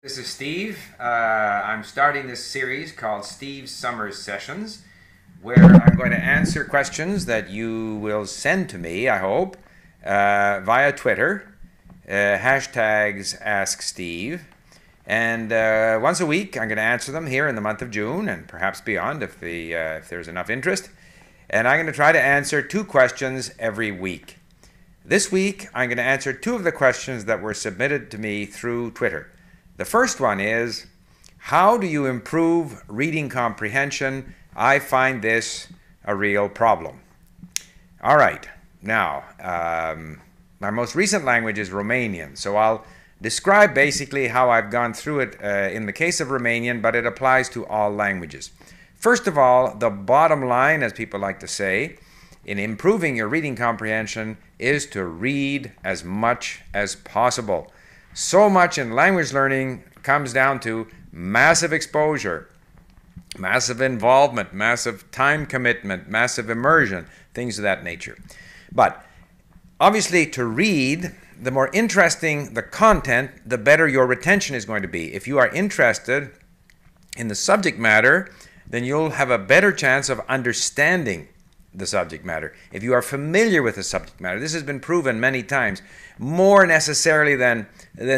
This is Steve. I'm starting this series called Steve's Summer Sessions, where I'm going to answer questions that you will send to me, I hope, via Twitter, hashtags AskSteve. And once a week, I'm going to answer them here in the month of June, and perhaps beyond if there's enough interest. And I'm going to try to answer 2 questions every week. This week, I'm going to answer 2 of the questions that were submitted to me through Twitter. The first one is, how do you improve reading comprehension? I find this a real problem. All right, now, my most recent language is Romanian, so I'll describe basically how I've gone through it in the case of Romanian, but it applies to all languages. First of all, the bottom line, as people like to say, in improving your reading comprehension is to read as much as possible. So much in language learning comes down to massive exposure, massive involvement, massive time commitment, massive immersion, things of that nature. But obviously, to read, the more interesting the content, the better your retention is going to be. If you are interested in the subject matter, then you'll have a better chance of understanding the subject matter. If you are familiar with the subject matter, this has been proven many times, more necessarily than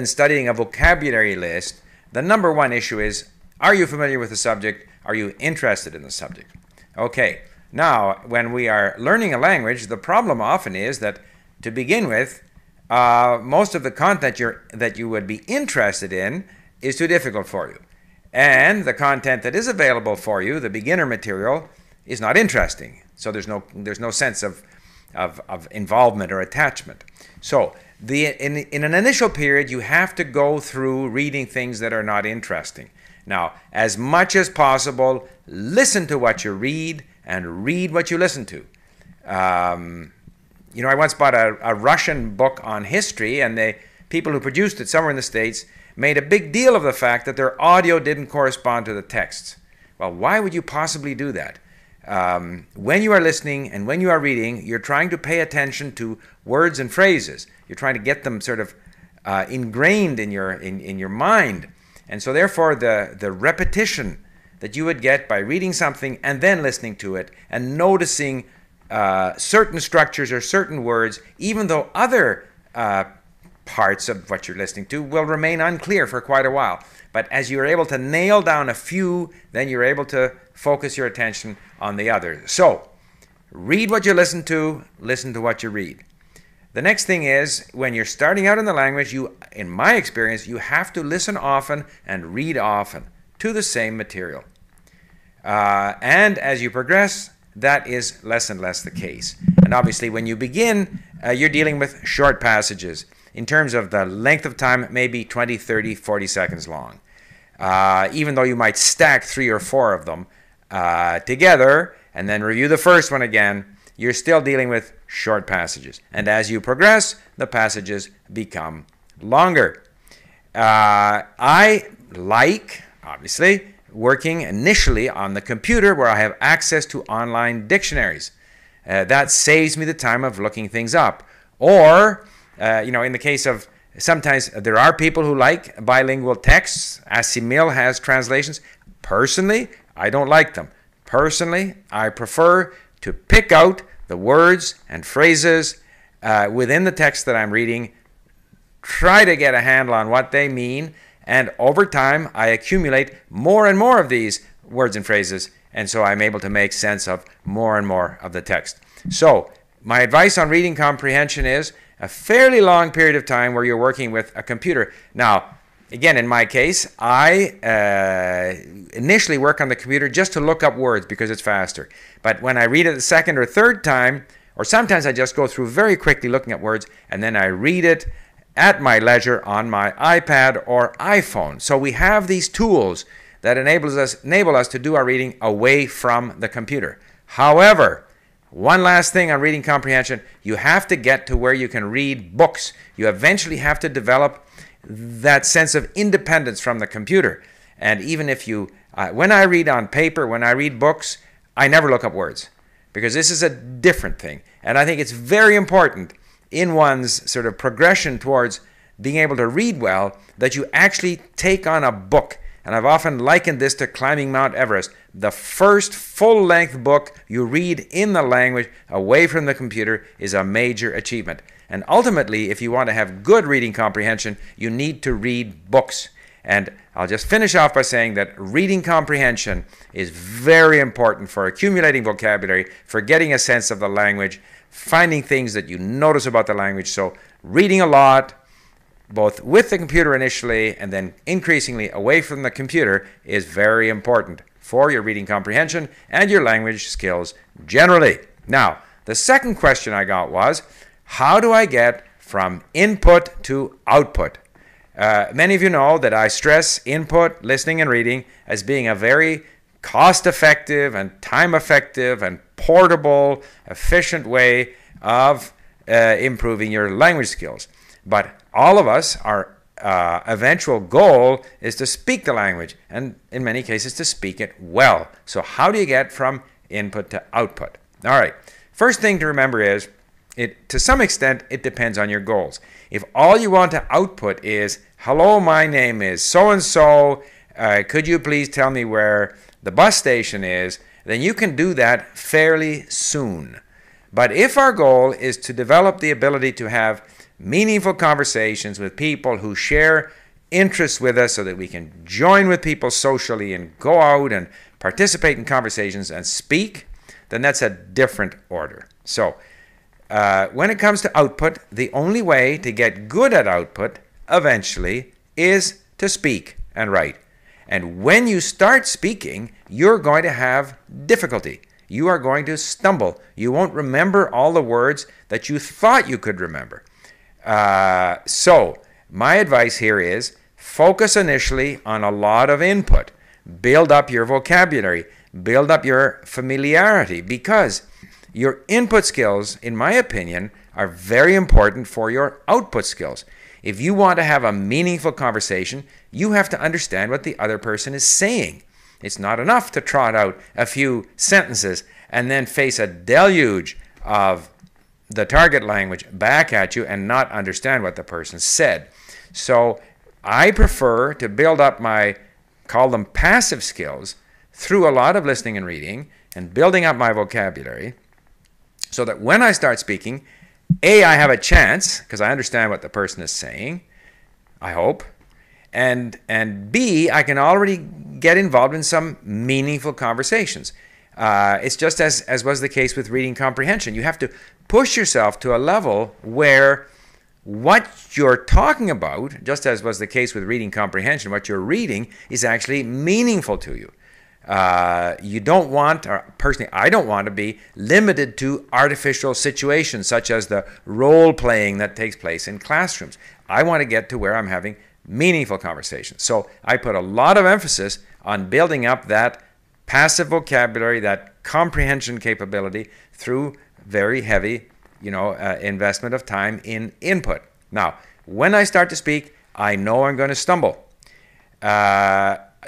studying a vocabulary list, the number one issue is, are you familiar with the subject? Are you interested in the subject? Okay, now when we are learning a language, the problem often is that to begin with, most of the content that you would be interested in is too difficult for you. And the content that is available for you, the beginner material, is not interesting. So there's no sense of involvement or attachment. So in an initial period, you have to go through reading things that are not interesting. Now, as much as possible, listen to what you read and read what you listen to. I once bought a Russian book on history, and the people who produced it somewhere in the States made a big deal of the fact that their audio didn't correspond to the texts. Well, why would you possibly do that? When you are listening and when you are reading, you're trying to pay attention to words and phrases. You're trying to get them sort of ingrained in your mind. And so therefore the repetition that you would get by reading something and then listening to it and noticing certain structures or certain words, even though other parts of what you're listening to will remain unclear for quite a while. But as you're able to nail down a few, then you're able to focus your attention on the others. So, read what you listen to what you read. The next thing is, when you're starting out in the language, in my experience, you have to listen often and read often to the same material. And as you progress, that is less and less the case. And obviously, when you begin, you're dealing with short passages. In terms of the length of time, maybe 20, 30, 40 seconds long. Even though you might stack 3 or 4 of them together and then review the first one again, you're still dealing with short passages. And as you progress, the passages become longer. I like, obviously, working initially on the computer where I have access to online dictionaries. That saves me the time of looking things up. Or in the case of, sometimes there are people who like bilingual texts. Asimil has translations. Personally, I don't like them. Personally, I prefer to pick out the words and phrases within the text that I'm reading, try to get a handle on what they mean, and over time, I accumulate more and more of these words and phrases, and so I'm able to make sense of more and more of the text. So, my advice on reading comprehension is a fairly long period of time where you're working with a computer. Now, again, in my case, I initially work on the computer just to look up words because it's faster. But when I read it the second or third time, or sometimes I just go through very quickly looking at words, and then I read it at my leisure on my iPad or iPhone. So we have these tools that enable us to do our reading away from the computer. However, one last thing on reading comprehension, you have to get to where you can read books. You eventually have to develop that sense of independence from the computer. And even if when I read on paper, when I read books, I never look up words because this is a different thing. And I think it's very important in one's sort of progression towards being able to read well, that you actually take on a book. And I've often likened this to climbing Mount Everest. The first full-length book you read in the language away from the computer is a major achievement. And ultimately, if you want to have good reading comprehension, you need to read books. And I'll just finish off by saying that reading comprehension is very important for accumulating vocabulary, for getting a sense of the language, finding things that you notice about the language. So reading a lot, both with the computer initially and then increasingly away from the computer, is very important for your reading comprehension and your language skills generally. Now, the second question I got was, how do I get from input to output? Many of you know that I stress input, listening, and reading as being a very cost-effective and time-effective and portable, efficient way of improving your language skills. But all of us, our eventual goal is to speak the language, and in many cases to speak it well. So how do you get from input to output? All right, first thing to remember is, to some extent, it depends on your goals. If all you want to output is, hello, my name is so-and-so, could you please tell me where the bus station is, then you can do that fairly soon. But if our goal is to develop the ability to have meaningful conversations with people who share interests with us so that we can join with people socially and go out and participate in conversations and speak, then that's a different order. So when it comes to output, the only way to get good at output eventually is to speak and write. And when you start speaking, you're going to have difficulty. You are going to stumble. You won't remember all the words that you thought you could remember. So my advice here is focus initially on a lot of input. Build up your vocabulary. Build up your familiarity, because your input skills, in my opinion, are very important for your output skills. If you want to have a meaningful conversation, you have to understand what the other person is saying. It's not enough to trot out a few sentences and then face a deluge of the target language back at you and not understand what the person said. So I prefer to build up my, call them passive skills, through a lot of listening and reading and building up my vocabulary, so that when I start speaking, A, I have a chance because I understand what the person is saying, I hope, and B, I can already get involved in some meaningful conversations. It's just as was the case with reading comprehension. You have to push yourself to a level where what you're talking about, just as was the case with reading comprehension, what you're reading is actually meaningful to you. You don't want, or personally, I don't want to be limited to artificial situations such as the role playing that takes place in classrooms. I want to get to where I'm having meaningful conversations. So I put a lot of emphasis on building up that passive vocabulary, that comprehension capability through very heavy, investment of time in input. Now, when I start to speak, I know I'm going to stumble.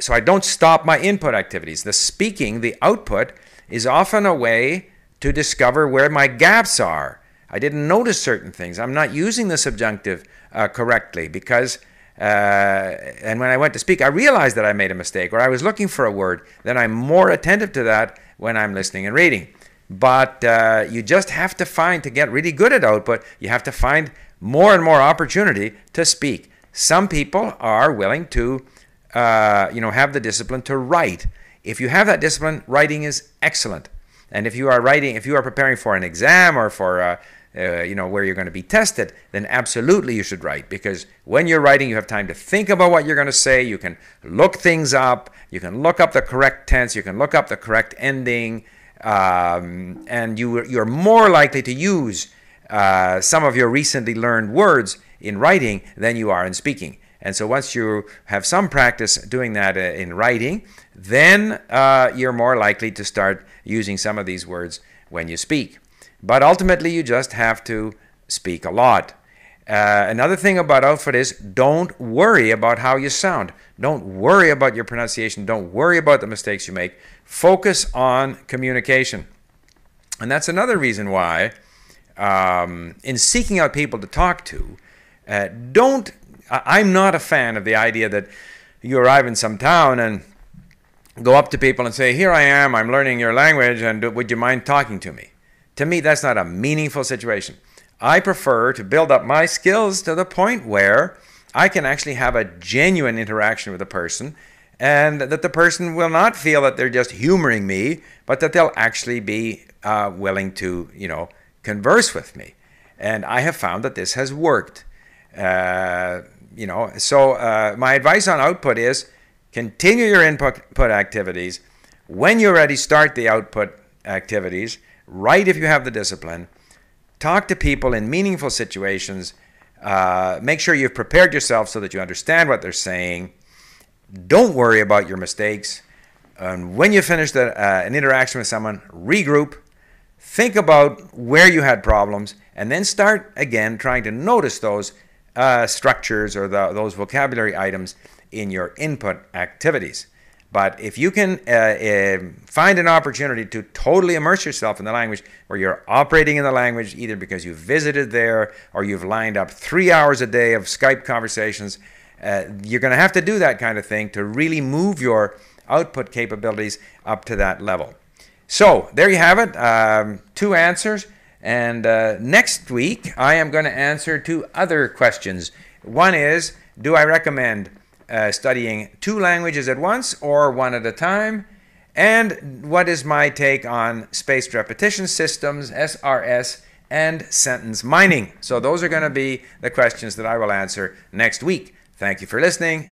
So I don't stop my input activities. The speaking, the output, is often a way to discover where my gaps are. I didn't notice certain things. I'm not using the subjunctive correctly because, and when I went to speak, I realized that I made a mistake or I was looking for a word. Then I'm more attentive to that when I'm listening and reading. But you just have to get really good at output, you have to find more and more opportunity to speak. Some people are willing to have the discipline to write. If you have that discipline, writing is excellent. And if you are preparing for an exam or for where you're going to be tested, then absolutely you should write, because when you're writing, you have time to think about what you're going to say. You can look things up. You can look up the correct tense. You can look up the correct ending, and you're more likely to use some of your recently learned words in writing than you are in speaking. And so once you have some practice doing that in writing, then you're more likely to start using some of these words when you speak. But ultimately, you just have to speak a lot. Another thing about output is don't worry about how you sound. Don't worry about your pronunciation. Don't worry about the mistakes you make. Focus on communication. And that's another reason why in seeking out people to talk to, I'm not a fan of the idea that you arrive in some town and go up to people and say, here I am, I'm learning your language, and would you mind talking to me? To me, that's not a meaningful situation. I prefer to build up my skills to the point where I can actually have a genuine interaction with a person, and that the person will not feel that they're just humoring me, but that they'll actually be willing to, converse with me. And I have found that this has worked. So my advice on output is continue your input activities. When you're ready, start the output activities. Write if you have the discipline. Talk to people in meaningful situations. Make sure you've prepared yourself so that you understand what they're saying. Don't worry about your mistakes. And when you finish an interaction with someone, regroup. Think about where you had problems, and then start again trying to notice those structures or those vocabulary items in your input activities. But if you can find an opportunity to totally immerse yourself in the language, where you're operating in the language either because you visited there or you've lined up 3 hours a day of Skype conversations, you're going to have to do that kind of thing to really move your output capabilities up to that level. So there you have it, 2 answers. And next week, I am going to answer 2 other questions. One is, do I recommend studying 2 languages at once or 1 at a time? And what is my take on spaced repetition systems, SRS, and sentence mining? So those are going to be the questions that I will answer next week. Thank you for listening.